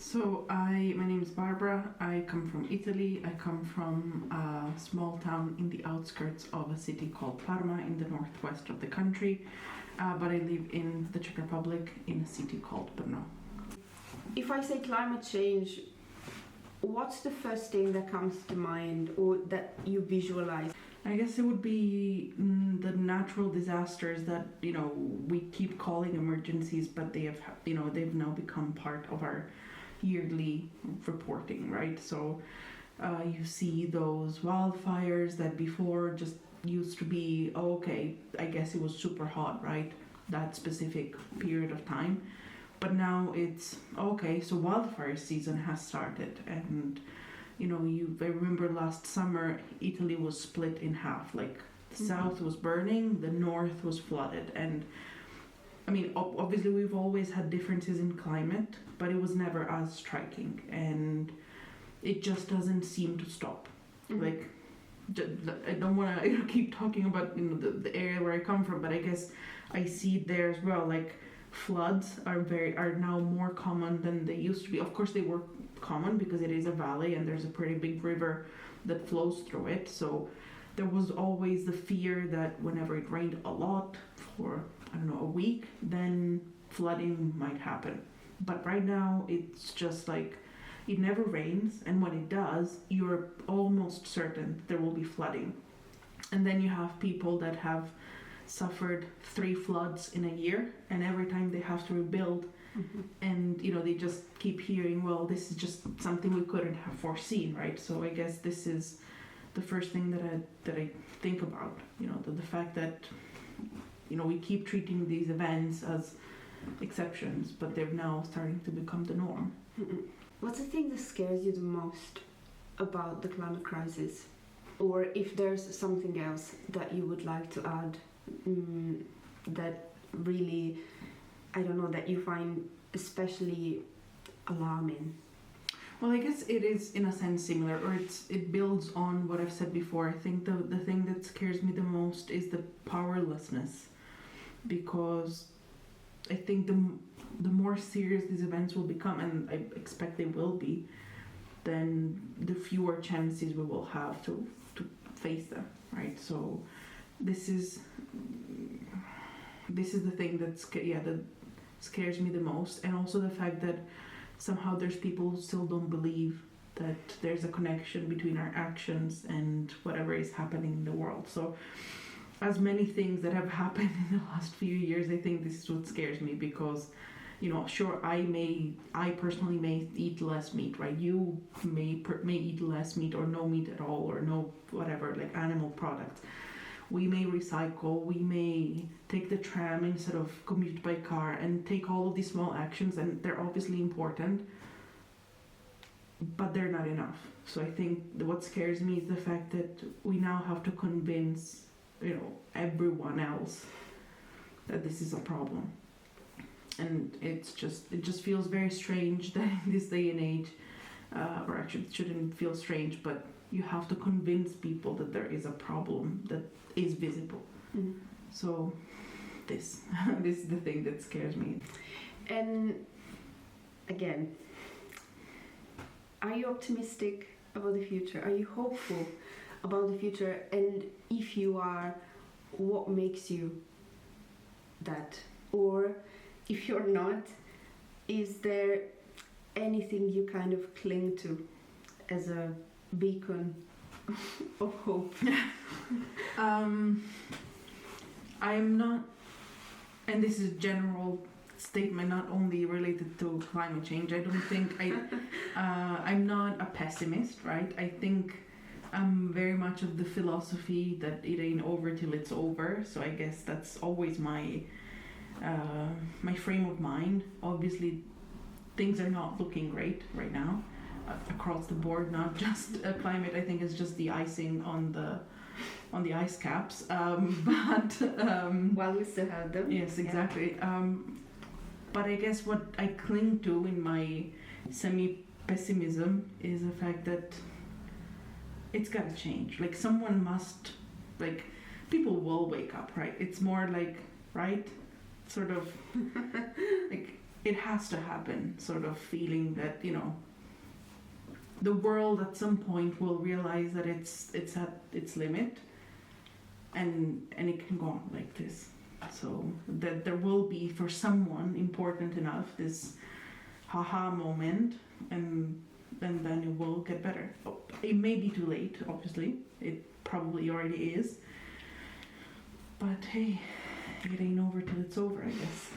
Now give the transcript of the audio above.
So my name is Barbara. I come from Italy. I come from a small town in the outskirts of a city called Parma in the northwest of the country, but I live in the Czech Republic in a city called Brno. If I say climate change, what's the first thing that comes to mind or that you visualize? I guess it would be the natural disasters that we keep calling emergencies, but they've now become part of our yearly reporting, right? So you see those wildfires that before just used to be okay, I guess it was super hot, right? That specific period of time, but now it's okay. So wildfire season has started, and I remember last summer, Italy was split in half. Like, the south was burning, the north was flooded. And, I mean, obviously we've always had differences in climate, but it was never as striking. And it just doesn't seem to stop. Like, I don't want to keep talking about, the area where I come from, but I guess I see it there as well. Like, floods are now more common than they used to be. Of course, they were common because it is a valley and there's a pretty big river that flows through it. So there was always the fear that whenever it rained a lot for, a week, then flooding might happen. But right now, it's just like, it never rains, and when it does, you're almost certain there will be flooding. And then you have people that have suffered 3 floods in a year, and every time they have to rebuild, and they just keep hearing, well, this is just something we couldn't have foreseen, right? So I guess this is the first thing that I think about, the fact that we keep treating these events as exceptions, but they're now starting to become the norm. What's the thing that scares you the most about the climate crisis, or if there's something else that you would like to add that really, that you find especially alarming? Well, I guess it is in a sense similar, or it builds on what I've said before. I think the thing that scares me the most is the powerlessness, because I think the more serious these events will become, and I expect they will be, then the fewer chances we will have to face them, right? So this is the thing that scares me the most, and also the fact that somehow there's people who still don't believe that there's a connection between our actions and whatever is happening in the world. So as many things that have happened in the last few years, I think this is what scares me, because sure, I personally may eat less meat, right? You may eat less meat or no meat at all, or no whatever, like animal products. We may recycle, we may take the tram instead of commute by car, and take all of these small actions, and they're obviously important, but they're not enough. So I think what scares me is the fact that we now have to convince, everyone else that this is a problem. And it just feels very strange that in this day and age, or actually it shouldn't feel strange, but you have to convince people that there is a problem that is visible. So this is the thing that scares me. And again, are you optimistic about the future? Are you hopeful about the future? And if you are, what makes you that? Or if you're not, is there anything you kind of cling to as a beacon of hope? I'm not, and this is a general statement, not only related to climate change. I don't think I'm not a pessimist, right? I think I'm very much of the philosophy that it ain't over till it's over. So I guess that's always my frame of mind. Obviously, things are not looking great right now across the board, not just climate. I think it's just the icing on the ice caps. But while we still have them. Yes, exactly. Yeah. But I guess what I cling to in my semi-pessimism is the fact that it's got to change. Like, someone must, people will wake up, right? It's more like, right? Sort of, like, it has to happen, sort of feeling that, you know, the world at some point will realize that it's at its limit, and it can go on like this. So that there will be, for someone important enough, this haha moment, and then it will get better. It may be too late, obviously. It probably already is. But hey, it ain't over till it's over, I guess.